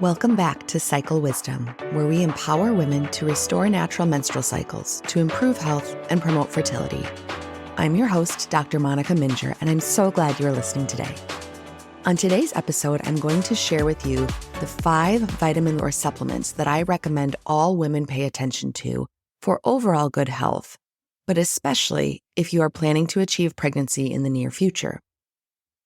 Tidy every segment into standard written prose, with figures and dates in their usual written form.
Welcome back to Cycle Wisdom, where we empower women to restore natural menstrual cycles to improve health and promote fertility. I'm your host, Dr. Monica Minger, and I'm so glad you're listening today. On today's episode, I'm going to share with you the 5 vitamins or supplements that I recommend all women pay attention to for overall good health, but especially if you are planning to achieve pregnancy in the near future.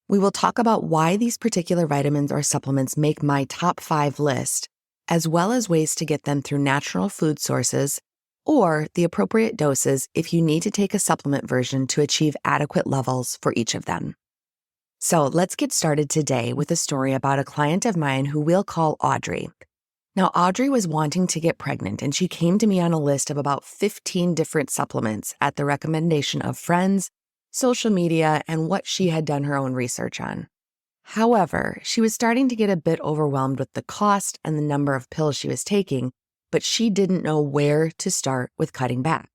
We will talk about why these particular vitamins or supplements make my top 5 list, as well as ways to get them through natural food sources or the appropriate doses if you need to take a supplement version to achieve adequate levels for each of them. So let's get started today with a story about a client of mine who we'll call Audrey. Now, Audrey was wanting to get pregnant, and she came to me on a list of about 15 different supplements at the recommendation of friends, social media, and what she had done her own research on. However, she was starting to get a bit overwhelmed with the cost and the number of pills she was taking, but she didn't know where to start with cutting back.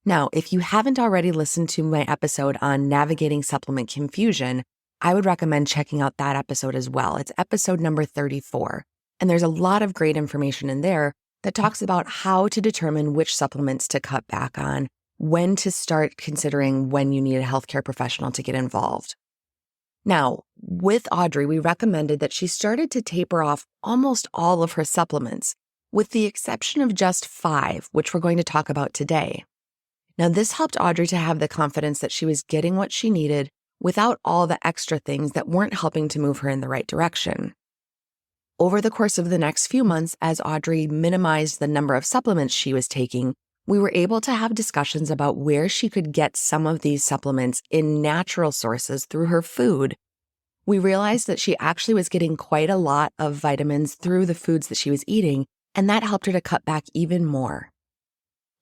Now, if you haven't already listened to my episode on navigating supplement confusion, I would recommend checking out that episode as well. It's episode number 34, and there's a lot of great information in there that talks about how to determine which supplements to cut back on, when to start considering when you need a healthcare professional to get involved. Now, with Audrey, we recommended that she started to taper off almost all of her supplements, with the exception of just 5, which we're going to talk about today. Now, this helped Audrey to have the confidence that she was getting what she needed without all the extra things that weren't helping to move her in the right direction. Over the course of the next few months, as Audrey minimized the number of supplements she was taking, we were able to have discussions about where she could get some of these supplements in natural sources through her food. We realized that she actually was getting quite a lot of vitamins through the foods that she was eating, and that helped her to cut back even more.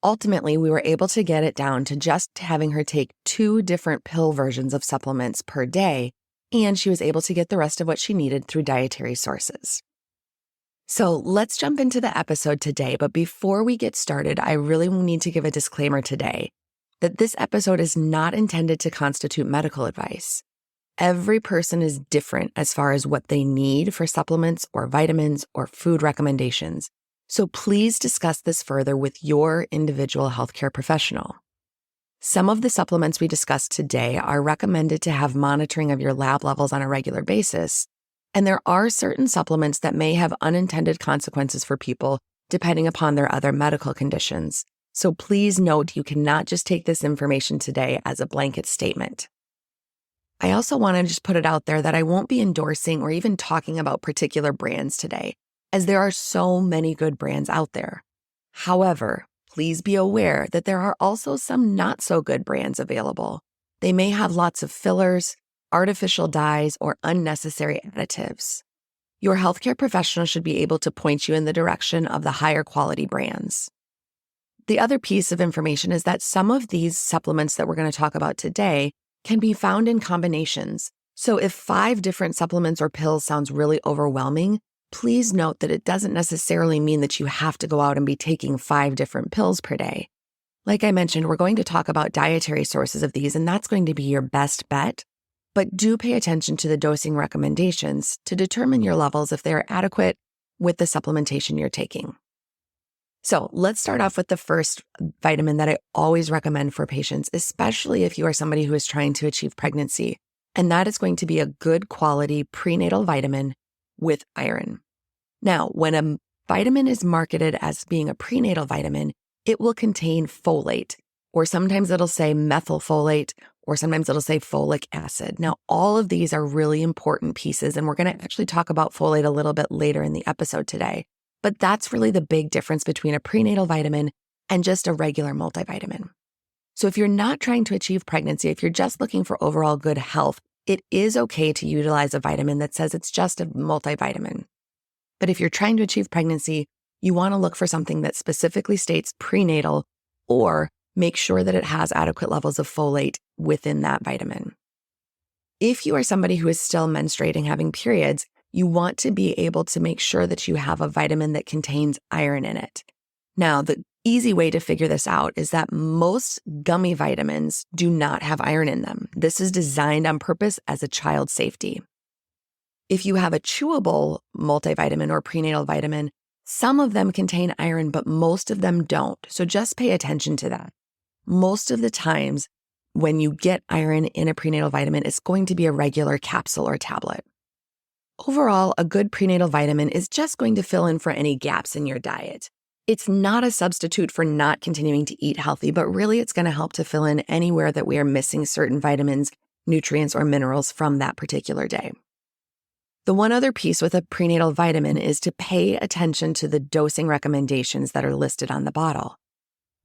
Ultimately, we were able to get it down to just having her take 2 different pill versions of supplements per day, and she was able to get the rest of what she needed through dietary sources. So let's jump into the episode today, but before we get started, I really need to give a disclaimer today that this episode is not intended to constitute medical advice. Every person is different as far as what they need for supplements or vitamins or food recommendations, so please discuss this further with your individual healthcare professional. Some of the supplements we discussed today are recommended to have monitoring of your lab levels on a regular basis, and there are certain supplements that may have unintended consequences for people depending upon their other medical conditions. So please note you cannot just take this information today as a blanket statement. I also want to just put it out there that I won't be endorsing or even talking about particular brands today, as there are so many good brands out there. However, please be aware that there are also some not so good brands available. They may have lots of fillers, artificial dyes, or unnecessary additives. Your healthcare professional should be able to point you in the direction of the higher quality brands. The other piece of information is that some of these supplements that we're going to talk about today can be found in combinations. So if 5 different supplements or pills sounds really overwhelming, please note that it doesn't necessarily mean that you have to go out and be taking 5 different pills per day. Like I mentioned, we're going to talk about dietary sources of these, and that's going to be your best bet. But do pay attention to the dosing recommendations to determine your levels if they are adequate with the supplementation you're taking. So let's start off with the first vitamin that I always recommend for patients, especially if you are somebody who is trying to achieve pregnancy, and that is going to be a good quality prenatal vitamin with iron. Now, when a vitamin is marketed as being a prenatal vitamin, it will contain folate, or sometimes it'll say methylfolate, or sometimes it'll say folic acid. Now, all of these are really important pieces, and we're going to actually talk about folate a little bit later in the episode today. But that's really the big difference between a prenatal vitamin and just a regular multivitamin. So if you're not trying to achieve pregnancy, if you're just looking for overall good health, it is okay to utilize a vitamin that says it's just a multivitamin. But if you're trying to achieve pregnancy, you want to look for something that specifically states prenatal, or make sure that it has adequate levels of folate within that vitamin. If you are somebody who is still menstruating, having periods, you want to be able to make sure that you have a vitamin that contains iron in it. Now, the easy way to figure this out is that most gummy vitamins do not have iron in them. This is designed on purpose as a child safety. If you have a chewable multivitamin or prenatal vitamin, some of them contain iron, but most of them don't. So just pay attention to that. Most of the times when you get iron in a prenatal vitamin, it's going to be a regular capsule or tablet. Overall, a good prenatal vitamin is just going to fill in for any gaps in your diet. It's not a substitute for not continuing to eat healthy, but really it's going to help to fill in anywhere that we are missing certain vitamins, nutrients, or minerals from that particular day. The one other piece with a prenatal vitamin is to pay attention to the dosing recommendations that are listed on the bottle.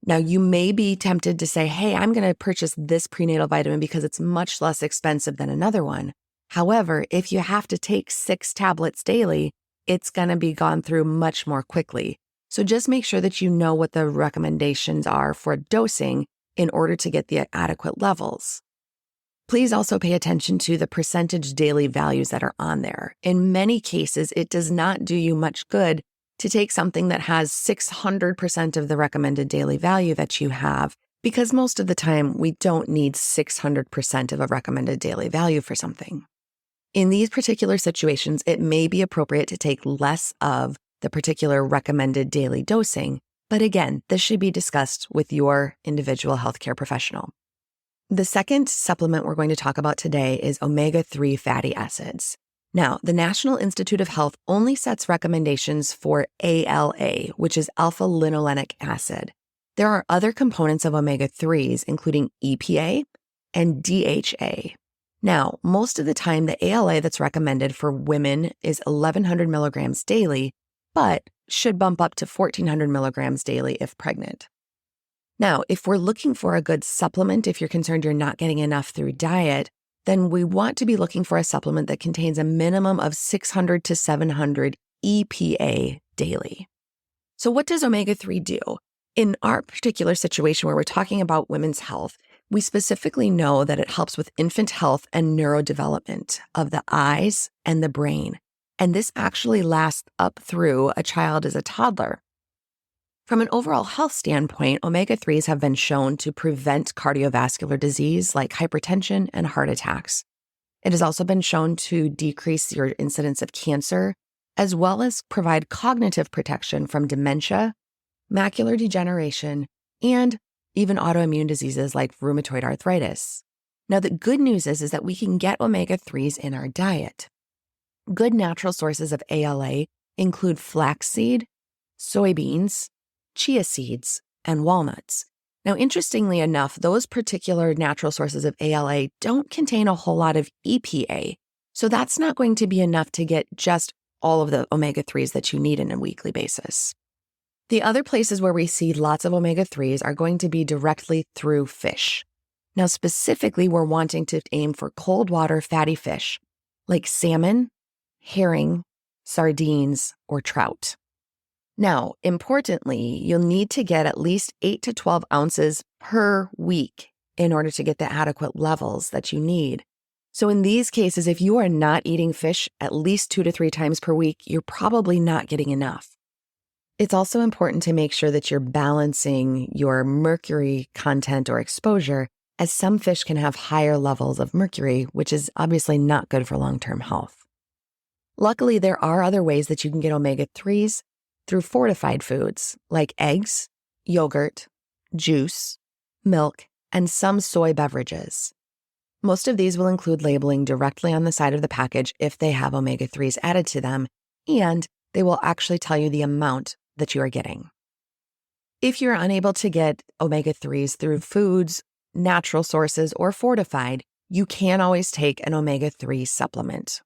Now, you may be tempted to say, hey, I'm going to purchase this prenatal vitamin because it's much less expensive than another one. However, if you have to take 6 tablets daily, it's going to be gone through much more quickly. So just make sure that you know what the recommendations are for dosing in order to get the adequate levels. Please also pay attention to the percentage daily values that are on there. In many cases, it does not do you much good to take something that has 600% of the recommended daily value that you have, because most of the time we don't need 600% of a recommended daily value for something. In these particular situations, it may be appropriate to take less of the particular recommended daily dosing, but again, this should be discussed with your individual healthcare professional. The second supplement we're going to talk about today is omega-3 fatty acids. Now, the National Institute of Health only sets recommendations for ALA, which is alpha-linolenic acid. There are other components of omega-3s, including EPA and DHA. Now, most of the time, the ALA that's recommended for women is 1,100 milligrams daily, but should bump up to 1,400 milligrams daily if pregnant. Now, if we're looking for a good supplement, if you're concerned you're not getting enough through diet, then we want to be looking for a supplement that contains a minimum of 600 to 700 EPA daily. So what does omega-3 do? In our particular situation where we're talking about women's health, we specifically know that it helps with infant health and neurodevelopment of the eyes and the brain. And this actually lasts up through a child as a toddler. From an overall health standpoint, omega-3s have been shown to prevent cardiovascular disease like hypertension and heart attacks. It has also been shown to decrease your incidence of cancer, as well as provide cognitive protection from dementia, macular degeneration, and even autoimmune diseases like rheumatoid arthritis. Now, the good news is that we can get omega-3s in our diet. Good natural sources of ALA include flaxseed, soybeans, chia seeds, and walnuts. Now, interestingly enough, those particular natural sources of ALA don't contain a whole lot of EPA, so that's not going to be enough to get just all of the omega-3s that you need on a weekly basis. The other places where we see lots of omega-3s are going to be directly through fish. Now, specifically, we're wanting to aim for cold water fatty fish like salmon, herring, sardines, or trout. Now, importantly, you'll need to get at least 8 to 12 ounces per week in order to get the adequate levels that you need. So in these cases, if you are not eating fish at least 2 to 3 times per week, you're probably not getting enough. It's also important to make sure that you're balancing your mercury content or exposure, as some fish can have higher levels of mercury, which is obviously not good for long-term health. Luckily, there are other ways that you can get omega-3s through fortified foods like eggs, yogurt, juice, milk, and some soy beverages. Most of these will include labeling directly on the side of the package if they have omega-3s added to them, and they will actually tell you the amount that you are getting. If you're unable to get omega-3s through foods, natural sources, or fortified, you can always take an omega-3 supplement.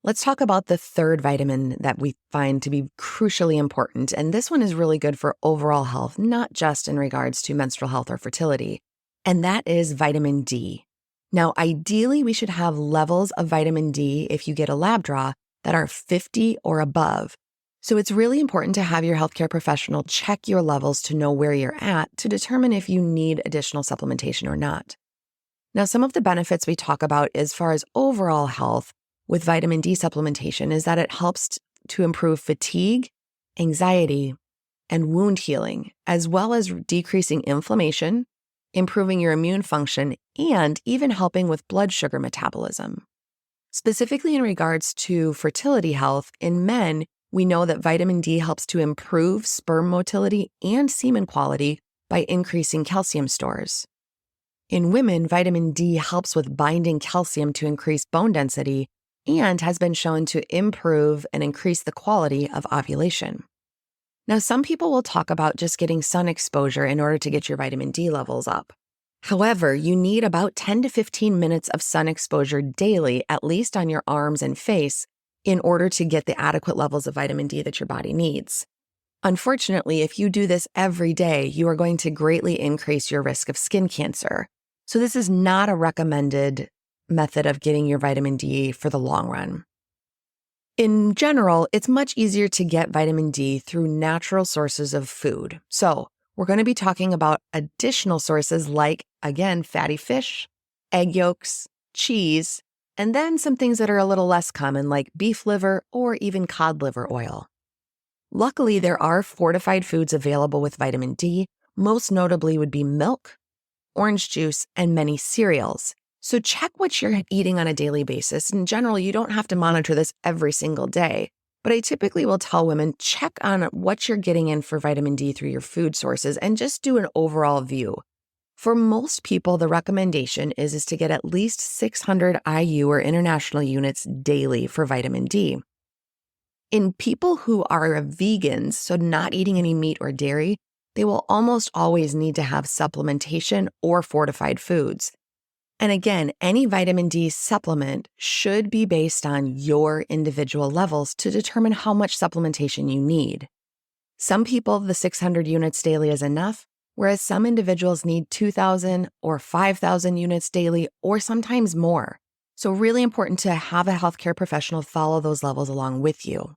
Let's talk about the third vitamin that we find to be crucially important, and this one is really good for overall health, not just in regards to menstrual health or fertility, and that is vitamin D. Now, ideally, we should have levels of vitamin D, if you get a lab draw, that are 50 or above. So it's really important to have your healthcare professional check your levels to know where you're at to determine if you need additional supplementation or not. Now, some of the benefits we talk about as far as overall health with vitamin D supplementation is that it helps to improve fatigue, anxiety, and wound healing, as well as decreasing inflammation, improving your immune function, and even helping with blood sugar metabolism. Specifically in regards to fertility health, in men, we know that vitamin D helps to improve sperm motility and semen quality by increasing calcium stores. In women, vitamin D helps with binding calcium to increase bone density and has been shown to improve and increase the quality of ovulation. Now, some people will talk about just getting sun exposure in order to get your vitamin D levels up. However, you need about 10 to 15 minutes of sun exposure daily, at least on your arms and face, in order to get the adequate levels of vitamin D that your body needs. Unfortunately, if you do this every day, you are going to greatly increase your risk of skin cancer. So this is not a recommended method of getting your vitamin D for the long run. In general, it's much easier to get vitamin D through natural sources of food. So we're going to be talking about additional sources like, again, fatty fish, egg yolks, cheese, and then some things that are a little less common like beef liver or even cod liver oil. Luckily, there are fortified foods available with vitamin D. Most notably would be milk, orange juice, and many cereals. So check what you're eating on a daily basis. In general, you don't have to monitor this every single day, but I typically will tell women check on what you're getting in for vitamin D through your food sources and just do an overall view. For most people, the recommendation is to get at least 600 IU or international units daily for vitamin D. In people who are vegans, so not eating any meat or dairy, they will almost always need to have supplementation or fortified foods. And again, any vitamin D supplement should be based on your individual levels to determine how much supplementation you need. Some people, the 600 units daily is enough, whereas some individuals need 2,000 or 5,000 units daily, or sometimes more. So really important to have a healthcare professional follow those levels along with you.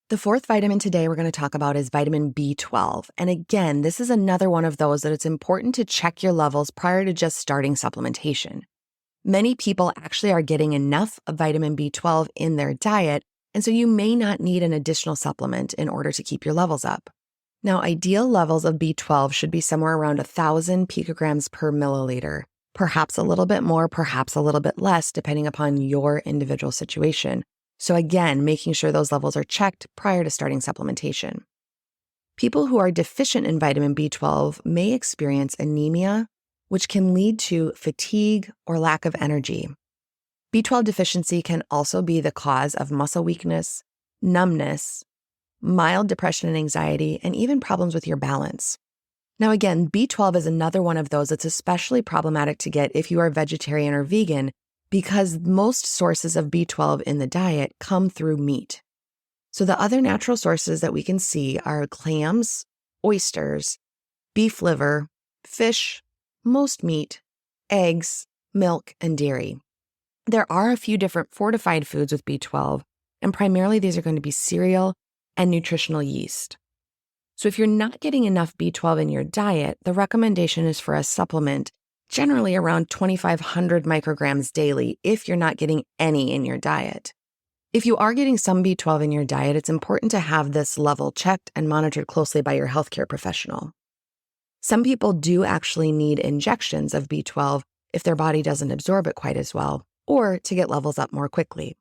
The fourth vitamin today we're going to talk about is vitamin B12. And again, this is another one of those that it's important to check your levels prior to just starting supplementation. Many people actually are getting enough of vitamin B12 in their diet, and so you may not need an additional supplement in order to keep your levels up. Now, ideal levels of B12 should be somewhere around 1,000 picograms per milliliter, perhaps a little bit more, perhaps a little bit less, depending upon your individual situation. So again, making sure those levels are checked prior to starting supplementation. People who are deficient in vitamin B12 may experience anemia, which can lead to fatigue or lack of energy. B12 deficiency can also be the cause of muscle weakness, numbness, mild depression and anxiety, and even problems with your balance. Now again, B12 is another one of those that's especially problematic to get if you are vegetarian or vegan, because most sources of B12 in the diet come through meat. So the other natural sources that we can see are clams, oysters, beef liver, fish, most meat, eggs, milk, and dairy. There are a few different fortified foods with B12, and primarily these are going to be cereal and nutritional yeast. So if you're not getting enough B12 in your diet, the recommendation is for a supplement, generally around 2,500 micrograms daily if you're not getting any in your diet. If you are getting some B12 in your diet, it's important to have this level checked and monitored closely by your healthcare professional. Some people do actually need injections of B12 if their body doesn't absorb it quite as well, or to get levels up more quickly.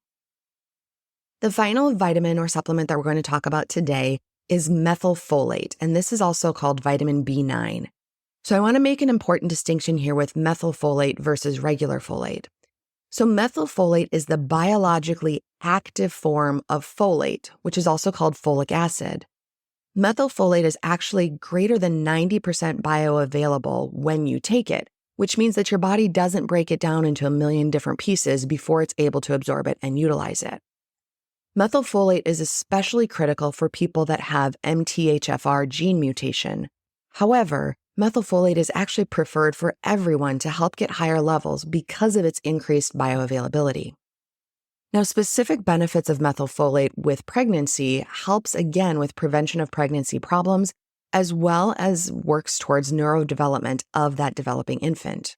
The final vitamin or supplement that we're going to talk about today is methylfolate, and this is also called vitamin B9. So I want to make an important distinction here with methylfolate versus regular folate. So methylfolate is the biologically active form of folate, which is also called folic acid. Methylfolate is actually greater than 90% bioavailable when you take it, which means that your body doesn't break it down into a million different pieces before it's able to absorb it and utilize it. Methylfolate is especially critical for people that have MTHFR gene mutation. However, methylfolate is actually preferred for everyone to help get higher levels because of its increased bioavailability. Now, specific benefits of methylfolate with pregnancy helps again with prevention of pregnancy problems, as well as works towards neurodevelopment of that developing infant.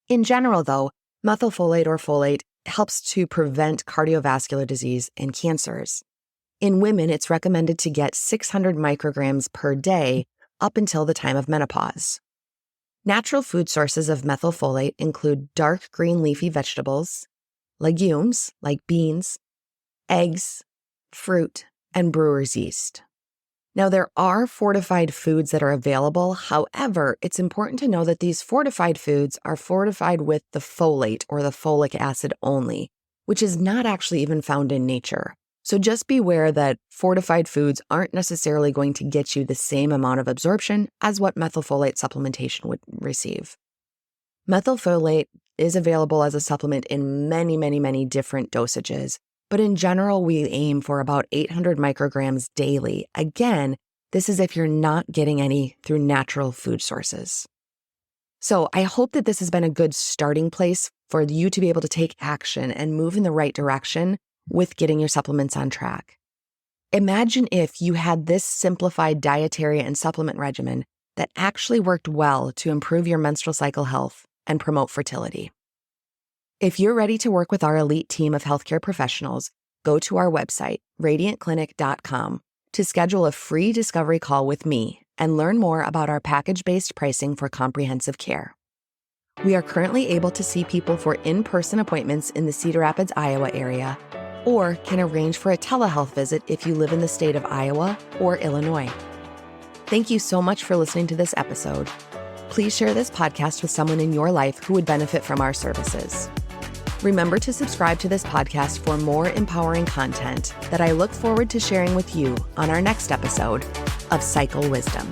In general, though, methylfolate or folate helps to prevent cardiovascular disease and cancers. In women, it's recommended to get 600 micrograms per day up until the time of menopause. Natural food sources of methylfolate include dark green leafy vegetables, legumes like beans, eggs, fruit, and brewer's yeast. Now, there are fortified foods that are available. However, it's important to know that these fortified foods are fortified with the folate or the folic acid only, which is not actually even found in nature. So just beware that fortified foods aren't necessarily going to get you the same amount of absorption as what methylfolate supplementation would receive. Methylfolate is available as a supplement in many different dosages. But in general, we aim for about 800 micrograms daily. Again, this is if you're not getting any through natural food sources. So I hope that this has been a good starting place for you to be able to take action and move in the right direction with getting your supplements on track. Imagine if you had this simplified dietary and supplement regimen that actually worked well to improve your menstrual cycle health and promote fertility. If you're ready to work with our elite team of healthcare professionals, go to our website, radiantclinic.com, to schedule a free discovery call with me and learn more about our package-based pricing for comprehensive care. We are currently able to see people for in-person appointments in the Cedar Rapids, Iowa area, or can arrange for a telehealth visit if you live in the state of Iowa or Illinois. Thank you so much for listening to this episode. Please share this podcast with someone in your life who would benefit from our services. Remember to subscribe to this podcast for more empowering content that I look forward to sharing with you on our next episode of Cycle Wisdom.